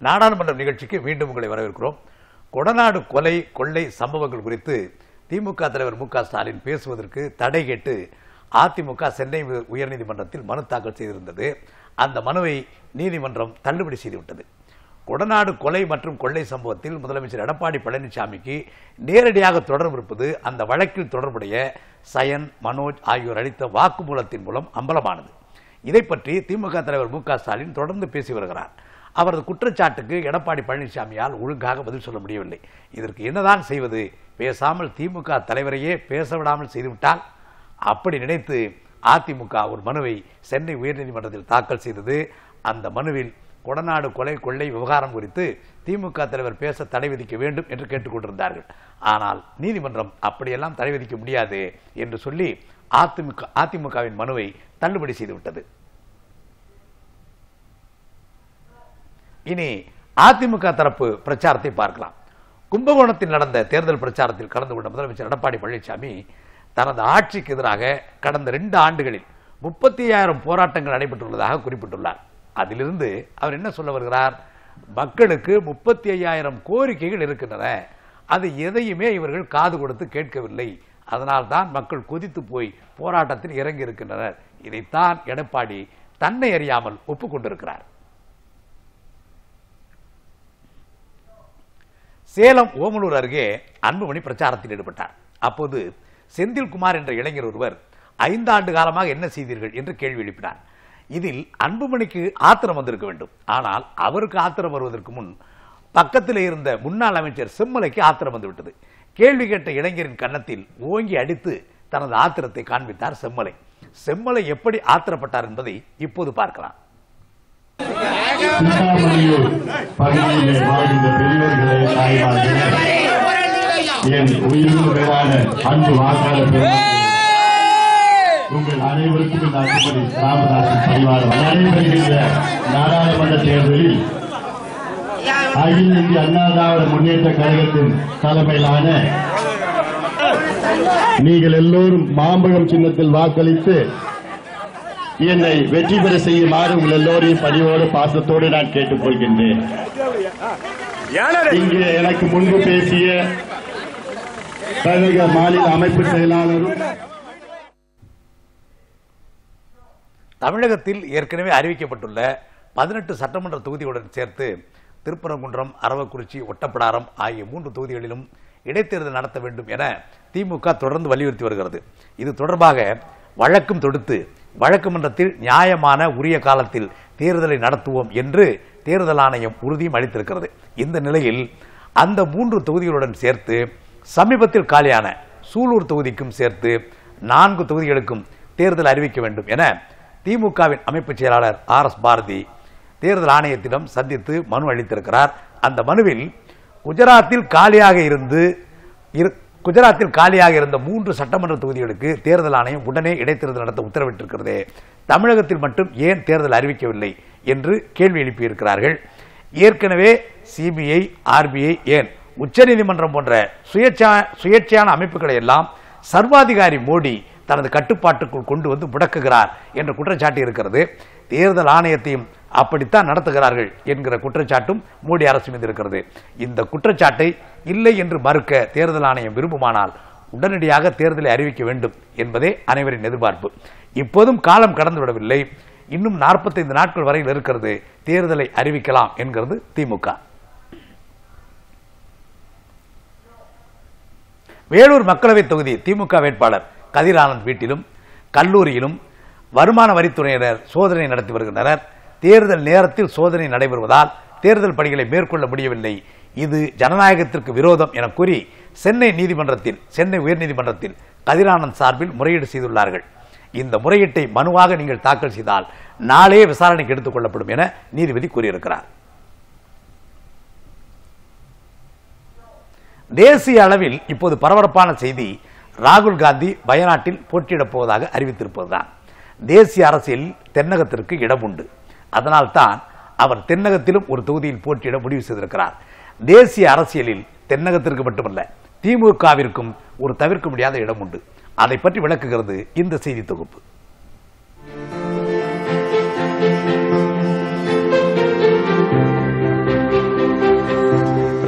நாடாளுமன்ற நிகழ்ச்சிக்கு மீண்டும் உங்களை வரவேற்கிறோம். கொடநாடு கொலை கொள்ளை சம்பவங்கள் குறித்து திமுக தலைவர் மு க ஸ்டாலின் பேசுவதற்கு தடை கேட்டு அதிமுக சென்னை உயர்நீதிமன்றத்தில் மனு தாக்கல் செய்திருந்தது. அந்த மனுவை நீதிமன்றம் தள்ளுபடி செய்துவிட்டது. கொடநாடு கொலை மற்றும் கொள்ளை சம்பவத்தில் முதலமைச்சர் எடப்பாடி பழனிசாமிக்கு நேரடியாக தொடர்பு இருப்பது அந்த வழக்கில் தொடர்புடைய சயன், மனோஜ் ஆகியோர் அளித்த வாக்குமூலத்தின் மூலம் அம்பலமானது. இதை பற்றி திமுக தலைவர் மு க ஸ்டாலின் தொடர்ந்து பேசி வருகிறார். அவரது குற்றச்சாட்டுக்கு எடப்பாடி பழனிசாமியால் ஒழுங்காக பதில் சொல்ல முடியவில்லை. இதற்கு என்னதான் செய்வது? பேசாமல் திமுக தலைவரையே பேச விடாமல் செய்துவிட்டால்? அப்படி நினைத்து அதிமுக ஒரு மனுவை சென்னை உயர்நீதிமன்றத்தில் தாக்கல் செய்தது. அந்த மனுவில் கொடநாடு கொலை கொள்ளை விவகாரம் குறித்து திமுக தலைவர் பேச தடை விதிக்க வேண்டும் என்று கேட்டுக்கொண்டிருந்தார்கள். ஆனால் நீதிமன்றம் அப்படியெல்லாம் தடை விதிக்க முடியாது என்று சொல்லி அதிமுகவின் மனுவை தள்ளுபடி செய்துவிட்டது. இனி அதிமுக தரப்பு பிரச்சாரத்தை பார்க்கலாம். கும்பகோணத்தில் நடந்த தேர்தல் பிரச்சாரத்தில் கலந்து கொண்ட முதலமைச்சர் எடப்பாடி பழனிசாமி தனது ஆட்சிக்கு எதிராக கடந்த 2 ஆண்டுகளில் 35,000 போராட்டங்கள் நடைபெற்றுள்ளதாக குறிப்பிட்டுள்ளார். அதிலிருந்து அவர் என்ன சொல்ல வருகிறார்? மக்களுக்கு 35,000 கோரிக்கைகள் இருக்கின்றன. அது எதையுமே இவர்கள் காது கொடுத்து கேட்கவில்லை. அதனால்தான் மக்கள் கொதித்து போய் போராட்டத்தில் இறங்கி இருக்கின்றனர். இதைத்தான் எடப்பாடி தன்னை அறியாமல் ஒப்புக்கொண்டிருக்கிறார். சேலம் ஓமலூர் அருகே அன்புமணி பிரச்சாரத்தில் ஈடுபட்டார். அப்போது செந்தில்குமார் என்ற இளைஞர் ஒருவர் 5 ஆண்டு காலமாக என்ன செய்தீர்கள் என்று கேள்வி எழுப்பினார். இதில் அன்புமணிக்கு ஆத்திரம் வந்திருக்க வேண்டும். ஆனால் அவருக்கு ஆத்திரம் வருவதற்கு முன் பக்கத்தில் இருந்த முன்னாள் அமைச்சர் செம்மலைக்கு ஆத்திரம் வந்துவிட்டது. கேள்வி கேட்ட இளைஞரின் கன்னத்தில் ஓங்கி அடித்து தனது ஆத்திரத்தை காண்பித்தார் செம்மலை. செம்மலை எப்படி ஆத்திரப்பட்டார் என்பதை இப்போது பார்க்கலாம். உங்கள் அனைவருக்கும் அன்புமணி ராமதாசின் பரிவாரம் நடைபெறுகின்ற நாடாளுமன்ற தேர்தலில் அகில இந்திய அண்ணா திராவிட முன்னேற்ற கழகத்தின் தலைமையிலான நீங்கள் எல்லோரும் மாம்பழம் சின்னத்தில் வாக்களித்து என்னை வெற்றி பெற செய்யுமாறு உங்கள் எல்லோரையும் பணிவோடு பாசத்தோடு நான் கேட்டுக் கொள்கின்றேன். இங்கே எனக்கு முன்பு பேசிய கழக மாநில அமைப்பு செயலாளரும் தமிழகத்தில் ஏற்கனவே அறிவிக்கப்பட்டுள்ள 18 சட்டமன்ற தொகுதிகளுடன் சேர்த்து திருப்பரங்குன்றம், அரவக்குறிச்சி, ஒட்டப்பிடாரம் ஆகிய 3 தொகுதிகளிலும் இடைத்தேர்தல் நடத்த வேண்டும் என திமுக தொடர்ந்து வலியுறுத்தி வருகிறது. இது தொடர்பாக வழக்கும் தொடுத்து வழக்கு மன்றத்தில் நியாயமான உரிய காலத்தில் தேர்தலை நடத்துவோம் என்று தேர்தல் ஆணையம் உறுதியும் அளித்திருக்கிறது. இந்த நிலையில் அந்த 3 தொகுதிகளுடன் சேர்த்து சமீபத்தில் காலியான சூலூர் தொகுதிக்கும் சேர்த்து 4 தொகுதிகளுக்கும் தேர்தல் அறிவிக்க வேண்டும் என திமுகவின் அமைப்பு செயலாளர் RS பாரதி தேர்தல் ஆணையத்திடம் சந்தித்து மனு அளித்திருக்கிறார். அந்த மனுவில் குஜராத்தில் காலியாக இருந்த 3 சட்டமன்ற தொகுதிகளுக்கு தேர்தல் ஆணையம் உடனே இடைத்தேர்தல் நடத்த உத்தரவிட்டிருக்கிறது. தமிழகத்தில் மட்டும் ஏன் தேர்தல் அறிவிக்கவில்லை என்று கேள்வி எழுப்பியிருக்கிறார்கள். ஏற்கனவே CBI, RBI, ஏன் உச்சநீதிமன்றம் போன்ற சுயேட்சையான அமைப்புகளை எல்லாம் சர்வாதிகாரி மோடி தனது கட்டுப்பாட்டுக்குள் கொண்டு வந்து முடக்குகிறார் என்ற குற்றச்சாட்டு இருக்கிறது. தேர்தல் ஆணையத்தையும் அப்படித்தான் நடத்துகிறார்கள் என்கிற குற்றச்சாட்டும் மோடி அரசு மீது இருக்கிறது. இந்த குற்றச்சாட்டை இல்லை என்று மறுக்க தேர்தல் ஆணையம் விரும்புமானால் உடனடியாக தேர்தலை அறிவிக்க வேண்டும் என்பதே அனைவரின் எதிர்பார்ப்பு. இப்போதும் காலம் கடந்து விடவில்லை. இன்னும் 45 நாட்கள் வரையில் இருக்கிறது. தேர்தலை அறிவிக்கலாம் என்கிறது திமுக. வேலூர் மக்களவை தொகுதி திமுக வேட்பாளர் கதிர் ஆனந்த் வீட்டிலும் கல்லூரியிலும் வருமான வரித்துறையினர் சோதனை நடத்தி வருகின்றனர். தேர்தல் நேரத்தில் சோதனை நடைபெறுவதால் தேர்தல் பணிகளை மேற்கொள்ள முடியவில்லை. இது ஜனநாயகத்திற்கு விரோதம் என கூறி சென்னை உயர்நீதிமன்றத்தில் கதிர் ஆனந்த் சார்பில் முறையீடு செய்துள்ளார்கள். இந்த முறையீட்டை மனுவாக நீங்கள் தாக்கல் செய்தால் நாளே விசாரணைக்கு எடுத்துக் கொள்ளப்படும் என நீதிபதி கூறியிருக்கிறார். தேசிய அளவில் இப்போது பரபரப்பான செய்தி ராகுல் காந்தி வயநாட்டில் போட்டியிடப் போவதாக அறிவித்திருப்பதுதான். தேசிய அரசியலில் தென்னகத்திற்கு இடம் உண்டு. அதனால்தான் அவர் தென்னகத்திலும் ஒரு தொகுதியில் போட்டியிட முடிவு செய்திருக்கிறார். தேசிய அரசியலில் தென்னகத்திற்கு மட்டுமல்ல, திமுகவிற்கும் ஒரு தவிர்க்க முடியாத இடம் உண்டு. அதை பற்றி விளக்குகிறது இந்த செய்தி தொகுப்பு.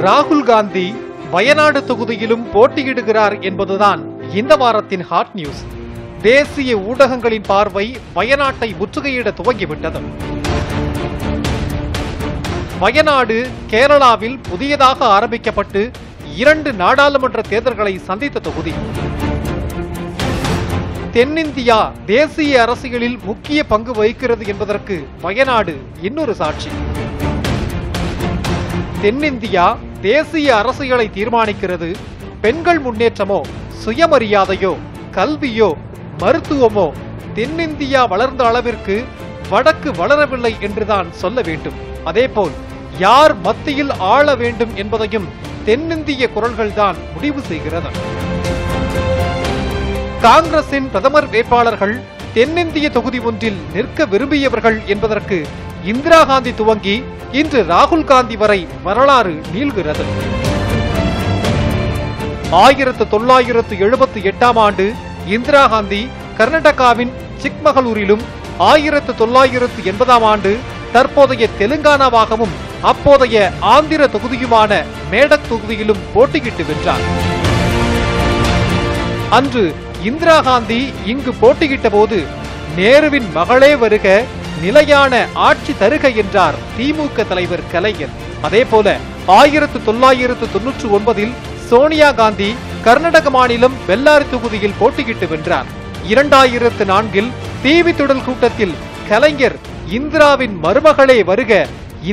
ராகுல் காந்தி வயநாடு தொகுதியிலும் போட்டியிடுகிறார் என்பதுதான் இந்த வாரத்தின் ஹாட் நியூஸ். தேசிய ஊடகங்களின் பார்வை வயநாட்டை முற்றுகையிட துவங்கிவிட்டது. வயநாடு கேரளாவில் புதியதாக ஆரம்பிக்கப்பட்டு 2 நாடாளுமன்ற தேர்தல்களை சந்தித்த தொகுதி. தென்னிந்தியா தேசிய அரசியலில் முக்கிய பங்கு வகிக்கிறது என்பதற்கு வயநாடு இன்னொரு சாட்சி. தென்னிந்தியா தேசிய அரசியலை தீர்மானிக்கிறது. பெண்கள் முன்னேற்றமோ, சுயமரியாதையோ, கல்வியோ, மருத்துவமோ தென்னிந்தியா வளர்ந்த அளவிற்கு வடக்கு வளரவில்லை என்றுதான் சொல்ல வேண்டும். அதேபோல் யார் மத்தியில் ஆள வேண்டும் என்பதையும் தென்னிந்திய குரல்கள்தான் முடிவு செய்கிறது. காங்கிரசின் பிரதமர் வேட்பாளர்கள் தென்னிந்திய தொகுதி ஒன்றில் நிற்க விரும்பியவர்கள் என்பதற்கு இந்திரா காந்தி துவங்கி இன்று ராகுல் காந்தி வரை வரலாறு நீள்கிறது. 1978ஆம் ஆண்டு இந்திரா காந்தி கர்நாடகாவின் சிக்மகளூரிலும் 1980ஆம் ஆண்டு தற்போதைய தெலுங்கானாவாகவும் அப்போதைய ஆந்திர தொகுதியுமான மேடக் தொகுதியிலும் போட்டியிட்டு வென்றார். அன்று இந்திரா காந்தி இங்கு போட்டியிட்ட போது நேருவின் மகளே வருக, நிலையான ஆட்சி தருக என்றார் திமுக தலைவர் கலைஞர். அதேபோல 1999இல் சோனியா காந்தி கர்நாடக மாநிலம் பெல்லாரி தொகுதியில் போட்டியிட்டு வென்றார். 2004இல் டிவி தொடர் கூட்டத்தில் கலைஞர் இந்திராவின் மருமகளே வருக,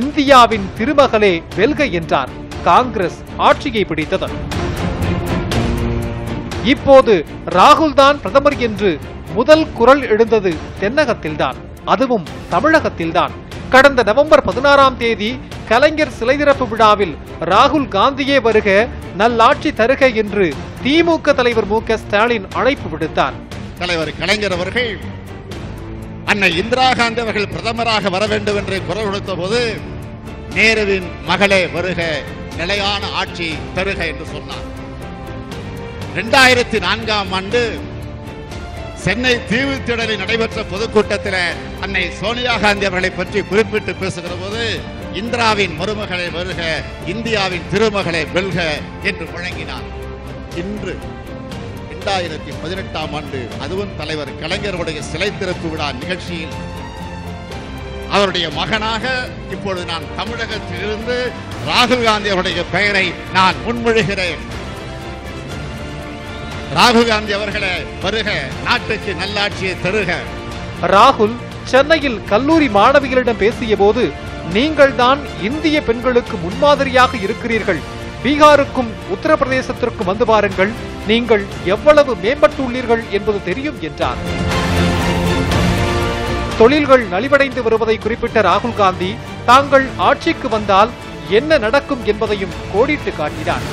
இந்தியாவின் திருமகளே வெல்க என்றார். காங்கிரஸ் ஆட்சியை பிடித்தது. இப்போது ராகுல் தான் பிரதமர் என்று முதல் குரல் எழுந்தது தென்னகத்தில்தான், அதுவும் தமிழகத்தில்தான். கடந்த நவம்பர் 16ஆம் தேதி கலைஞர் சிலை திறப்பு விழாவில் ராகுல் காந்தியே வருக, நல்லாட்சி தருக என்று திமுக தலைவர் மு க ஸ்டாலின் அழைப்பு விடுத்தார். தலைவர் கலைஞர் அவர்கள் அன்னை இந்திரா காந்தி அவர்கள் பிரதமராக வர வேண்டும் என்று குரல் கொடுத்த போது நேருவின் மகளே வருக, நிலையான ஆட்சி தருக என்று சொன்னார். 2004ஆம் ஆண்டு சென்னை தீவுத்திடலில் நடைபெற்ற பொதுக்கூட்டத்தில் அன்னை சோனியா காந்தி அவர்களை பற்றி குறிப்பிட்டு பேசுகிற போது இந்திராவின் மருமகளை வருக, இந்தியாவின் திருமகளை வெல்க என்று முழங்கினார். இன்று 2018ஆம் ஆண்டு அதுவும் தலைவர் கலைஞருடைய சிலை திறப்பு விழா நிகழ்ச்சியில் அவருடைய மகனாக இப்பொழுது நான் தமிழகத்திலிருந்து ராகுல் காந்தி அவருடைய பெயரை நான் முன்மொழிகிறேன். ராகுல் காந்தி அவர்களே வருக, நாட்டுக்கு நல்லாட்சியை தருக. ராகுல் சென்னையில் கல்லூரி மாணவிகளிடம் பேசிய போது, நீங்கள் தான் இந்திய பெண்களுக்கு முன்மாதிரியாக இருக்கிறீர்கள், பீகாருக்கும் உத்தரப்பிரதேசத்திற்கும் வந்து பாருங்கள், நீங்கள் எவ்வளவு மேம்பட்டுள்ளீர்கள் என்பது தெரியும் என்றார். தொழில்கள் நலிவடைந்து வருவதை குறிப்பிட்ட ராகுல் காந்தி தாங்கள் ஆட்சிக்கு வந்தால் என்ன நடக்கும் என்பதையும் கோடிட்டு காட்டினார்.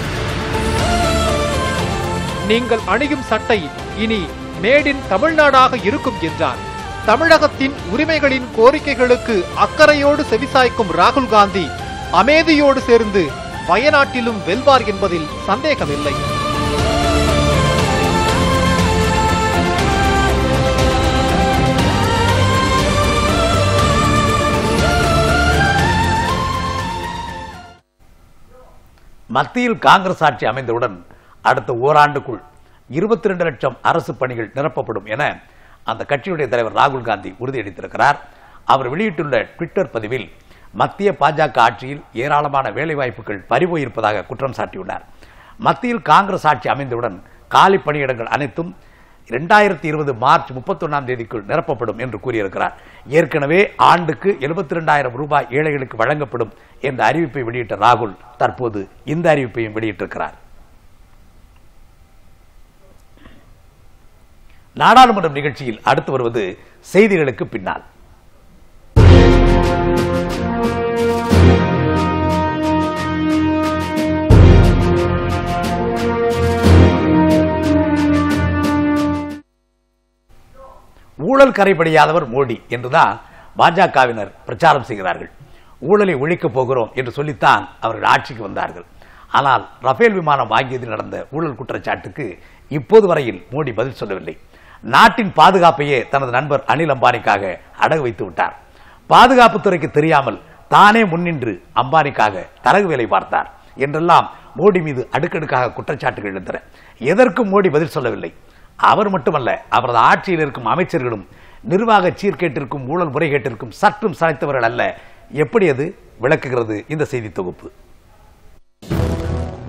நீங்கள் அணியும் சட்டை இனி மேட் இன் தமிழ்நாடாக இருக்கும் என்றார். தமிழகத்தின் உரிமைகளின் கோரிக்கைகளுக்கு அக்கறையோடு செவிசாய்க்கும் ராகுல் காந்தி அமேதியோடு சேர்ந்து வயநாட்டிலும் வெல்வார் என்பதில் சந்தேகமில்லை. மத்தியில் காங்கிரஸ் ஆட்சி அமைந்தவுடன் அடுத்த ஓராண்டுக்குள் 22 லட்சம் அரசு பணிகள் நிரப்பப்படும் என அந்த கட்சியுடைய தலைவர் ராகுல் காந்தி உறுதியளித்திருக்கிறார். அவர் வெளியிட்டுள்ள ட்விட்டர் பதிவில் மத்திய பாஜக ஆட்சியில் ஏராளமான வேலைவாய்ப்புகள் பறிபோயிருப்பதாக குற்றம் சாட்டியுள்ளார். மத்தியில் காங்கிரஸ் ஆட்சி அமைந்தவுடன் காலி பணியிடங்கள் அனைத்தும் 2020 மார்ச் 31ஆம் தேதிக்குள் நிரப்பப்படும் என்று கூறியிருக்கிறார். ஏற்கனவே ஆண்டுக்கு 72,000 ரூபாய் ஏழைகளுக்கு வழங்கப்படும் என்ற அறிவிப்பை வெளியிட்ட ராகுல் தற்போது இந்த அறிவிப்பையும் வெளியிட்டிருக்கிறார். நாடாளுமன்றம் நிகழ்ச்சியில் அடுத்து வருவது செய்திகளுக்கு பின்னால். ஊழல் கரைபடியாதவர் மோடி என்றுதான் பாஜகவினர் பிரச்சாரம் செய்கிறார்கள். ஊழலை ஒழிக்கப் போகிறோம் என்று சொல்லித்தான் அவர்கள் ஆட்சிக்கு வந்தார்கள். ஆனால் ரஃபேல் விமானம் வாங்கியதில் நடந்த ஊழல் குற்றச்சாட்டுக்கு இப்போது வரையில் மோடி பதில் சொல்லவில்லை. நாட்டின் பாதுகாப்பையே தனது நண்பர் அனில் அம்பானிக்காக அடகு வைத்து விட்டார். பாதுகாப்புத்துறைக்கு தெரியாமல் தானே முன்னின்று அம்பானிக்காக தரகு வேலை பார்த்தார். என்றெல்லாம் மோடி மீது அடுக்கடுக்காக குற்றச்சாட்டுகள் எழுந்தன. எதற்கும் மோடி பதில் சொல்லவில்லை. அவர் மட்டுமல்ல, அவரது ஆட்சியில் இருக்கும் அமைச்சர்களும் நிர்வாக சீர்கேட்டிற்கும் ஊழல் முறைகேட்டிற்கும் சற்றும் சளைத்தவர்கள் அல்ல. எப்படி அது விளக்குகிறது இந்த செய்தி தொகுப்பு.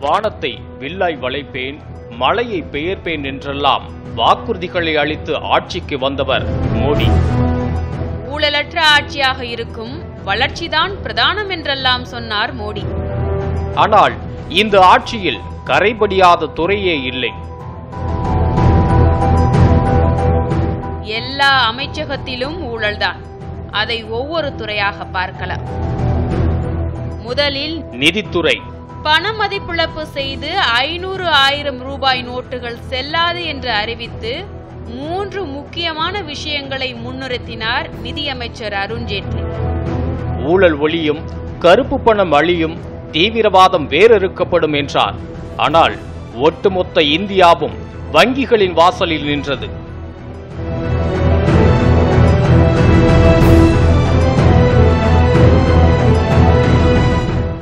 வானத்தை வில்லாய் வளைப்பேன், மழையை பெயர்ப்பேன் என்றெல்லாம் வாக்குறுதிகளை அளித்து ஆட்சிக்கு வந்தவர் மோடி. ஊழலற்ற ஆட்சியாக இருக்கும், வளர்ச்சிதான் பிரதானம் என்றெல்லாம் சொன்னார் மோடி. ஆனால் இந்த ஆட்சியில் கரைபடியாத துறையே இல்லை. எல்லா அமைச்சகத்திலும் ஊழல்தான். அதை ஒவ்வொரு துறையாக பார்க்கலாம். முதலில் நிதித்துறை. பண மதிப்பிழப்பு செய்து 500,000 ரூபாய் நோட்டுகள் செல்லாது என்று அறிவித்து 3 முக்கியமான விஷயங்களை முன்னிறுத்தினார் நிதியமைச்சர் அருண்ஜேட்லி. ஊழல் ஒழியும், கருப்பு பணம் அழியும், தீவிரவாதம் வேறறுக்கப்படும் என்றார். ஆனால் ஒட்டுமொத்த இந்தியாவும் வங்கிகளின் வாசலில் நின்றது.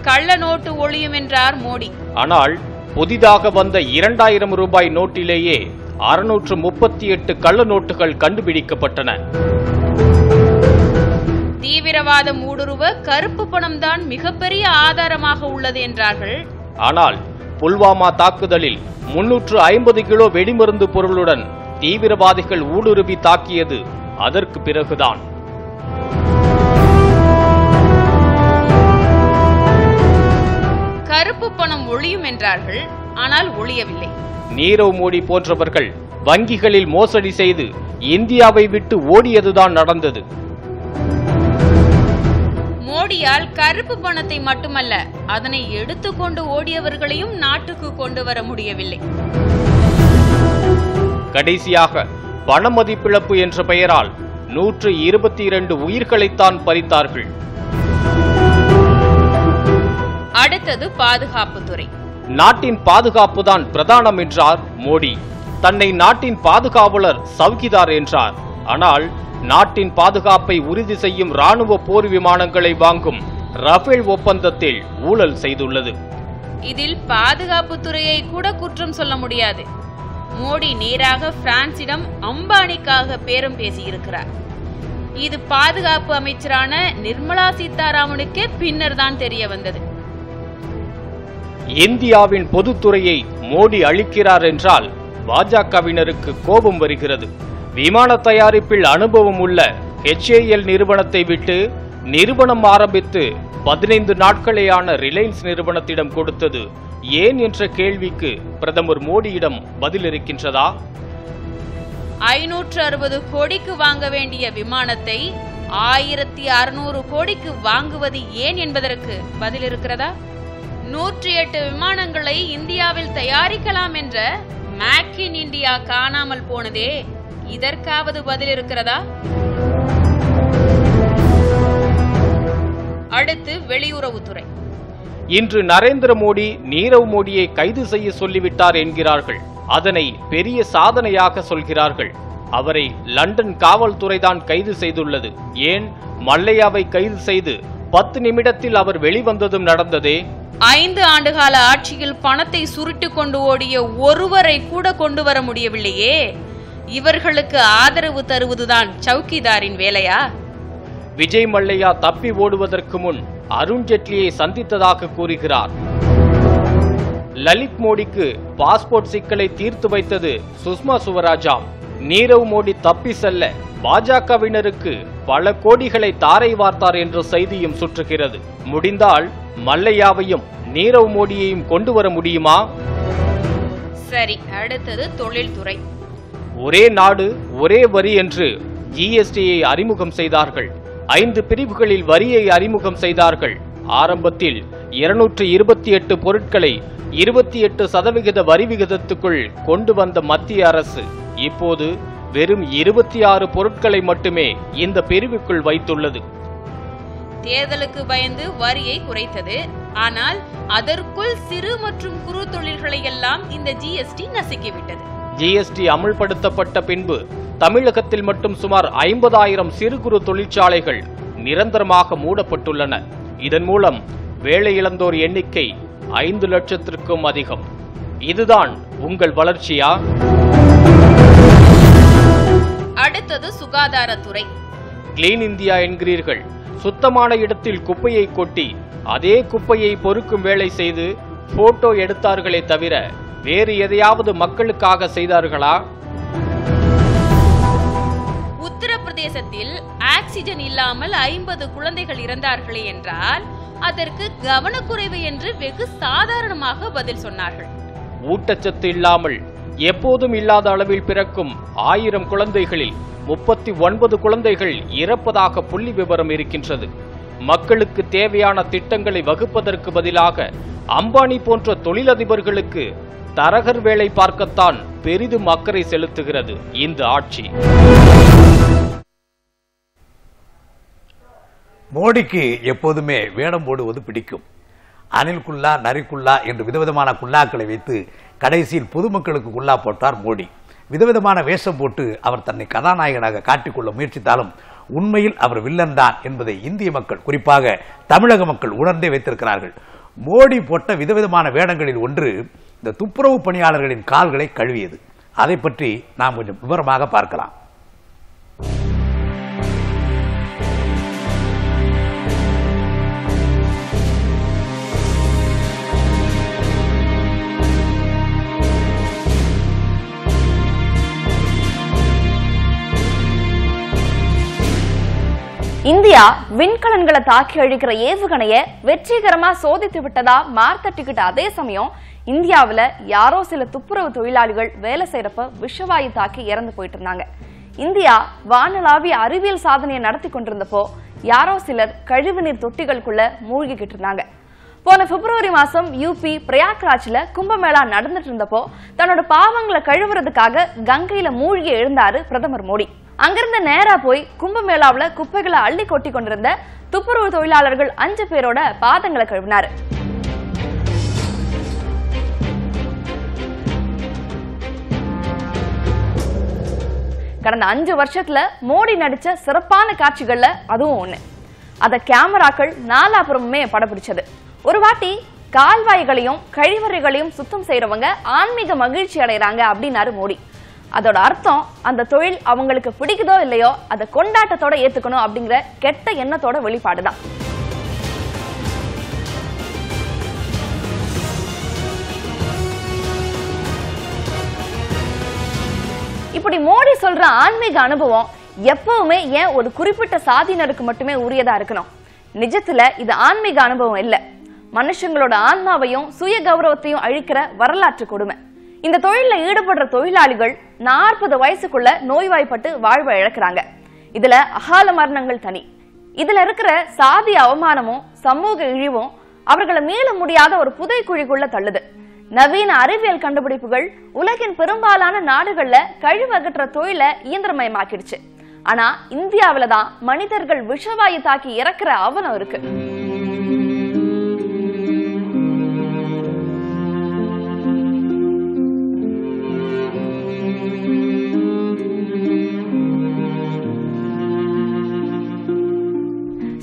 கள்ள நோட்டு ஒழியும் என்றார் மோடி. ஆனால் புதிதாக வந்த 2000 ரூபாய் நோட்டிலேயே 638 கள்ள நோட்டுகள் கண்டுபிடிக்கப்பட்டன. தீவிரவாதம் ஊடுருவ கருப்பு பணம் தான் மிகப்பெரிய ஆதாரமாக உள்ளது என்றார்கள். ஆனால் புல்வாமா தாக்குதலில் 350 கிலோ வெடிமருந்து பொருளுடன் தீவிரவாதிகள் ஊடுருவி தாக்கியது அதற்கு பிறகுதான். கருப்பு பணம் ஒழியும் என்றார்கள், ஆனால் ஒழியவில்லை. நீரவ் மோடி போன்றவர்கள் வங்கிகளில் மோசடி செய்து இந்தியாவை விட்டு ஓடியதுதான் நடந்தது. மோடியால் கருப்பு பணத்தை மட்டுமல்ல, அதனை எடுத்துக்கொண்டு ஓடியவர்களையும் நாட்டுக்கு கொண்டு வர முடியவில்லை. கடைசியாக பண மதிப்பிழப்பு என்ற பெயரால் 122 உயிர்களைத்தான் பறித்தார்கள். அடுத்தது பாதுகாப்புத்துறை. நாட்டின் பாதுகாப்புதான் பிரதானம் என்றார் மோடி. தன்னை நாட்டின் பாதுகாவலர் சவுகிதார் என்றார். ஆனால் நாட்டின் பாதுகாப்பை உறுதி செய்யும் ராணுவ போர் விமானங்களை வாங்கும் ரஃபேல் ஒப்பந்தத்தில் ஊழல் செய்துள்ளது. இதில் பாதுகாப்புத்துறையை கூட குற்றம் சொல்ல முடியாது. மோடி நேராக பிரான்சிடம் அம்பானிக்காக பேரம் பேசியிருக்கிறார். இது பாதுகாப்பு அமைச்சரான நிர்மலா சீதாராமனுக்கே பின்னர் தான் தெரிய வந்தது. இந்தியாவின் பொதுத்துறையை மோடி அளிக்கிறார் என்றால் பாஜகவினருக்கு கோபம் வருகிறது. விமான தயாரிப்பில் அனுபவம் உள்ள HAL நிறுவனத்தை விட்டு நிறுவனம் ஆரம்பித்து 15 நாட்களேயான ரிலையன்ஸ் நிறுவனத்திடம் கொடுத்தது ஏன் என்ற கேள்விக்கு பிரதமர் மோடியிடம் பதில் இருக்கின்றதா? 560 கோடிக்கு வாங்க வேண்டிய விமானத்தை 1600 கோடிக்கு வாங்குவது ஏன் என்பதற்கு பதில் இருக்கிறதா? 108 விமானங்களை இந்தியாவில் தயாரிக்கலாம் என்ற மேக் இன் இந்தியா காணாமல் போனதே, இதற்காவது பதில் இருக்கிறதா? அடுத்து வெளியுறவுத்துறை. இன்று நரேந்திர மோடி நீரவ் மோடியை கைது செய்ய சொல்லிவிட்டார் என்கிறார்கள். அதனை பெரிய சாதனையாக சொல்கிறார்கள். அவரை லண்டன் காவல்துறைதான் கைது செய்துள்ளது. ஏன் மல்லையாவை கைது செய்து 10 நிமிடத்தில் அவர் வெளிவந்ததும் நடந்ததே. 5 ஆண்டுகால ஆட்சியில் பணத்தை சுருட்டு கொண்டு ஓடிய ஒருவரை கூட கொண்டு வர முடியவில்லையே. இவர்களுக்கு ஆதரவு தருவதுதான் சவுக்கிதாரின் வேலையா? விஜய் மல்லையா தப்பி ஓடுவதற்கு முன் அருண்ஜேட்லியை சந்தித்ததாக கூறுகிறார். லலித் மோடிக்கு பாஸ்போர்ட் சிக்கலை தீர்த்து வைத்தது சுஷ்மா சுவராஜா. நீரவ் மோடி தப்பி செல்ல பாஜகவினருக்கு பல கோடிகளை தாரை வார்த்தார் என்ற செய்தியும் சுற்றுகிறது. முடிந்தால் மல்லையாவையும் நீரவ் மோடியையும் கொண்டு வர முடியுமா? சரி, அடுத்தது தொழில்துறை. ஒரே நாடு ஒரே வரி என்று GSTயை அறிமுகம் செய்தார்கள். 5 பிரிவுகளில் வரியை அறிமுகம் செய்தார்கள். ஆரம்பத்தில் 228 பொருட்களை 28% வரி விகிதத்துக்குள் கொண்டு வந்த மத்திய அரசு இப்போது வெறும் 26 பொருட்களை மட்டுமே இந்த பிரிவுக்குள் வைத்துள்ளது. தேர்தலுக்கு பயந்து வரியை குறைத்தது. ஆனால் அதற்குள் சிறு மற்றும் குறு தொழில்களை எல்லாம் இந்த GST நசுக்கிவிட்டது. GST அமுல்படுத்தப்பட்ட பின்பு தமிழகத்தில் மட்டும் சுமார் 50,000 சிறு குறு தொழிற்சாலைகள் நிரந்தரமாக மூடப்பட்டுள்ளன. இதன் மூலம் வேலை இழந்தோர் எண்ணிக்கை 5 லட்சத்திற்கும் அதிகம். இதுதான் உங்கள் வளர்ச்சியா? அடுத்தது சுகாதாரத்துறை. கிளீன் இந்தியா என்கிறீர்கள். சுத்தமான இடத்தில் குப்பையை கொட்டி அதே குப்பையை பொறுக்கும் வேலை செய்து போட்டோ எடுத்தார்களே தவிர வேறு எதையாவது மக்களுக்காக செய்தார்களா? உத்தரப்பிரதேசத்தில் ஆக்சிஜன் இல்லாமல் 50 குழந்தைகள் இறந்தார்களே என்றால் அதற்கு கவனக்குறைவு என்று வெகு சாதாரணமாக பதில் சொன்னார்கள். ஊட்டச்சத்து இல்லாமல் எப்போதும் இல்லாத அளவில் பிறக்கும் 1000 குழந்தைகளில் 39 குழந்தைகள் இறப்பதாக புள்ளி விவரம் இருக்கின்றது. மக்களுக்கு தேவையான திட்டங்களை வகுப்பதற்கு பதிலாக அம்பானி போன்ற தொழிலதிபர்களுக்கு தரகர் வேலை பார்க்கத்தான் பெரிதும் அக்கறை செலுத்துகிறது இந்த ஆட்சி. மோடிக்கு எப்போதுமே வேடம் போடுவது பிடிக்கும். அனில் குல்லா, நரிக்குல்லா என்று விதவிதமான குல்லாக்களை வைத்து கடைசியில் பொதுமக்களுக்கு குல்லா போட்டார் மோடி. விதவிதமான வேஷம் போட்டு அவர் தன்னை கதாநாயகனாக காட்டிக்கொள்ள முயற்சித்தாலும் உண்மையில் அவர் வில்லன் தான் என்பதை இந்திய மக்கள், குறிப்பாக தமிழக மக்கள் உணர்ந்தே வைத்திருக்கிறார்கள். மோடி போட்ட விதவிதமான வேடங்களில் ஒன்று இந்த துப்புரவு பணியாளர்களின் கால்களை கழுவியது. அதை பற்றி நாம் கொஞ்சம் விவரமாக பார்க்கலாம். இந்தியா விண்கலன்களை தாக்கி அழிக்கிற ஏவுகணைய வெற்றிகரமா சோதித்து விட்டதா மார்த்தட்டிக்கிட்ட அதே சமயம் இந்தியாவில யாரோ சில துப்புரவு தொழிலாளிகள் வேலை செய்யறப்ப விஷவாயு தாக்கி இறந்து போயிட்டு இருந்தாங்க. இந்தியா வானளாவிய அறிவியல் சாதனையை நடத்தி கொண்டிருந்தப்போ யாரோ சிலர் கழிவுநீர் தொட்டிகளுக்குள்ள மூழ்கிக்கிட்டு இருந்தாங்க. போன பிப்ரவரி மாசம் யூபி பிரயாக்ராஜ்ல கும்பமேளா நடந்துட்டு இருந்தப்போ தன்னோட பாவங்களை கழுவுறதுக்காக கங்கையில மூழ்கி எழுந்தாரு பிரதமர் மோடி. அங்கிருந்து நேரா போய் கும்பமேளாவுல குப்பைகளை அள்ளி கொட்டி கொண்டிருந்த துப்புரவு தொழிலாளர்கள் 5 பேரோட பாதங்களை கழுவினாரு. கடந்த 5 வருஷத்துல மோடி நடிச்ச சிறப்பான காட்சிகள்ல அதுவும் ஒண்ணு. அத கேமராக்கள் நாலாபுறமுமே படப்பிடிச்சது. ஒரு வாட்டி கால்வாய்களையும் கழிவறைகளையும் சுத்தம் செய்யறவங்க ஆன்மீக மகிழ்ச்சி அடைறாங்க அப்படின்னாரு மோடி. அதோட அர்த்தம் அந்த தொழில் அவங்களுக்கு பிடிக்குதோ இல்லையோ அதை கொண்டாட்டத்தோட ஏத்துக்கணும் அப்படிங்கிற கெட்ட எண்ணத்தோட வெளிப்பாடுதான். இப்படி மோடி சொல்ற ஆன்மீக அனுபவம் எப்பவுமே ஏன் ஒரு குறிப்பிட்ட சாதியினருக்கு மட்டுமே உரியதா இருக்கணும்? நிஜத்துல இது ஆன்மீக அனுபவம் இல்ல, மனுஷங்களோட ஆன்மாவையும் சுய கௌரவத்தையும் அழிக்கிற வரலாற்று கொடுமை. இந்த தொழில ஈடுபடுற தொழிலாளிகள் 40 வயசுக்குள்ள நோய்வாய்ப்பட்டு வாழ்வை இழக்கிறாங்க. இதுல அகால மரணங்கள் தனி. இதுல இருக்கிற சாதி அவமானமும் சமூக இழிவும் அவர்களை மீள முடியாத ஒரு புதைக்குழிக்குள்ள தள்ளுது. நவீன அறிவியல் கண்டுபிடிப்புகள் உலகின் பெரும்பாலான நாடுகள்ல கழிவு அகற்ற தொழிலை இயந்திரமயமாக்கிடுச்சு. ஆனா இந்தியாவில தான் மனிதர்கள் விஷவாயு தாக்கி இறக்குற அவலம் இருக்கு.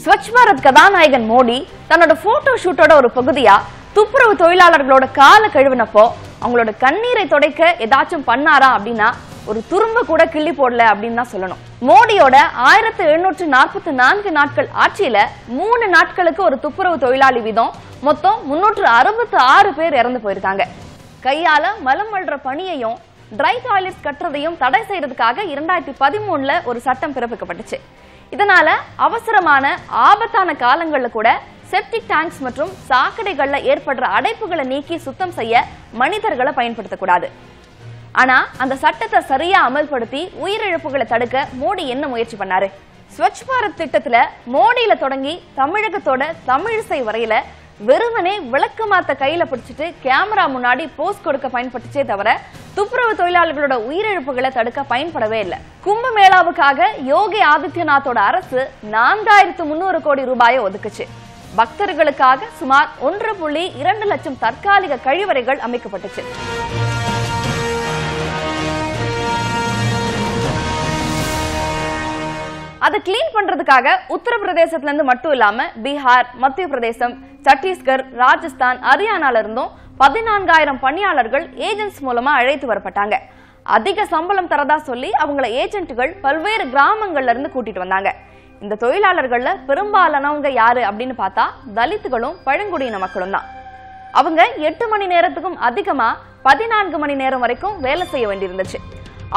ஸ்வச் பாரத் கதாநாயகன் மோடி தன்னோட போட்டோ ஷூட்டோட ஒரு பகுதியா துப்புரவு தொழிலாளர்களோட காலை கழுவினப்போ அவங்களோட கண்ணீரை துடைக்க ஏதாச்சும் பண்ணாரா அப்படின்னா ஒரு துரும்ப கூட கிள்ளி போடல அப்படின்னு தான் சொல்லணும். மோடியோட 1744 நாட்கள் ஆட்சியில 3 நாட்களுக்கு ஒரு துப்புரவு தொழிலாளி வீதம் மொத்தம் 366 பேர் இறந்து போயிருக்காங்க. கையால மலம் அள்ளுற பணியையும் ட்ரை டாய்லெட்ஸ் கட்டுறதையும் தடை செய்யறதுக்காக 2013ல ஒரு சட்டம் பிறப்பிக்கப்பட்டுச்சு. இதனால அவசரமான ஆபத்தான காலங்கள்ல கூட செப்டிக் டேங்க்ஸ் மற்றும் சாக்கடைகள்ல ஏற்படுற அடைப்புகளை நீக்கி சுத்தம் செய்ய மனிதர்களை பயன்படுத்தக்கூடாது. ஆனா அந்த சட்டத்தை சரியா அமல்படுத்தி உயிரிழப்புகளை தடுக்க மோடி என்ன முயற்சி பண்ணாரு? ஸ்வச் பாரத் திட்டத்துல மோடியில தொடங்கி தமிழகத்தோட தமிழிசை வரையில வெறுமனே விளக்கமாத்த கையில பிடிச்சிட்டு கேமரா முன்னாடி போஸ்ட் கொடுக்க பயன்பட்டுச்சே தவிர துப்புரவு தொழிலாளர்களோட உயிரிழப்புகளை தடுக்க பயன்படவே இல்லை. கும்பமேளாவுக்காக யோகி ஆதித்யநாத்தோட அரசு 4300 கோடி ரூபாயை ஒதுக்குச்சு. பக்தர்களுக்காக சுமார் 1.2 லட்சம் தற்காலிக கழிவறைகள் அமைக்கப்பட்டுச்சு. அதை கிளீன் பண்றதுக்காக உத்தரப்பிரதேசத்துல இருந்து மட்டும் இல்லாம பீகார், மத்திய பிரதேசம், சத்தீஸ்கர், ராஜஸ்தான், ஹரியானால இருந்தும் 14,000 பணியாளர்கள் ஏஜென்ட்ஸ் மூலமா அழைத்து வரப்பட்டாங்க. அதிக சம்பளம் தரதா சொல்லி அவங்கள ஏஜென்ட்டுகள் பல்வேறு கிராமங்கள்ல இருந்து கூட்டிட்டு வந்தாங்க. இந்த தொழிலாளர்கள்ல பெரும்பாலானவங்க யாரு அப்படின்னு பார்த்தா தலித்துகளும் பழங்குடியின மக்களும் தான். அவங்க 8 மணி நேரத்துக்கும் அதிகமா 14 மணி நேரம் வரைக்கும் வேலை செய்ய வேண்டியிருந்துச்சு.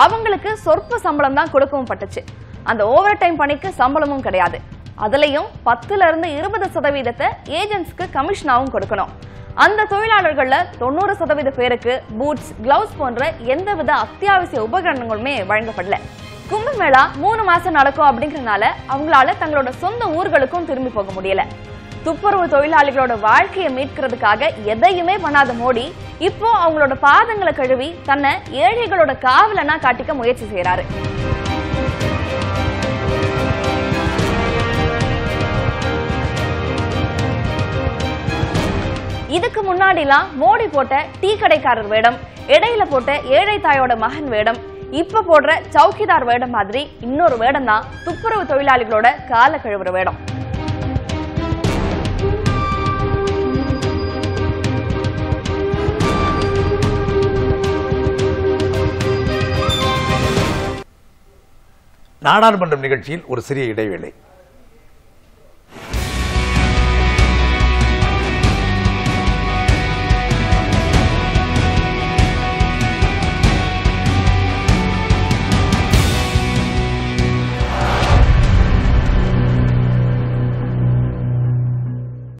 அவங்களுக்கு சொற்ப சம்பளம் தான் கொடுக்கவும் பட்டுச்சு. அந்த ஓவர் டைம் பணிக்கு சம்பளமும் கிடையாது. அதுலயும் 10ல இருந்து 20% ஏஜென்ட்ஸ்க்கு கமிஷனாவும் கொடுக்கணும். அந்த தொழிலாளர்கள்ல 90% பேருக்கு பூட்ஸ், கிளவுஸ் போன்ற எந்தவித அத்தியாவசிய உபகரணங்களுமே வழங்கப்படல. கும்பமேளா 3 மாசம் நடக்கும் அப்படிங்கறதுனால அவங்களால தங்களோட சொந்த ஊர்களுக்கும் திரும்பி போக முடியல. துப்புரவு தொழிலாளிகளோட வாழ்க்கையை மீட்கிறதுக்காக எதையுமே பண்ணாத மோடி இப்போ அவங்களோட பாதங்களை கழுவி தன்னை ஏழைகளோட காவலனா காட்டிக்க முயற்சி செய்யறாரு. இதுக்கு முன்னாடிலாம் மோடி போட்ட டீ கடைக்காரர் வேடம், இடையில போட்ட ஏழை தாயோட மகன் வேடம், இப்ப போடுற சௌக்கிதார் வேடம் மாதிரி இன்னொரு வேடம் தான் துப்புரவு தொழிலாளிகளோட கால கழுவுற வேடம். நாடாளுமன்றம் நிகழ்ச்சியில் ஒரு சிறிய இடைவேளை.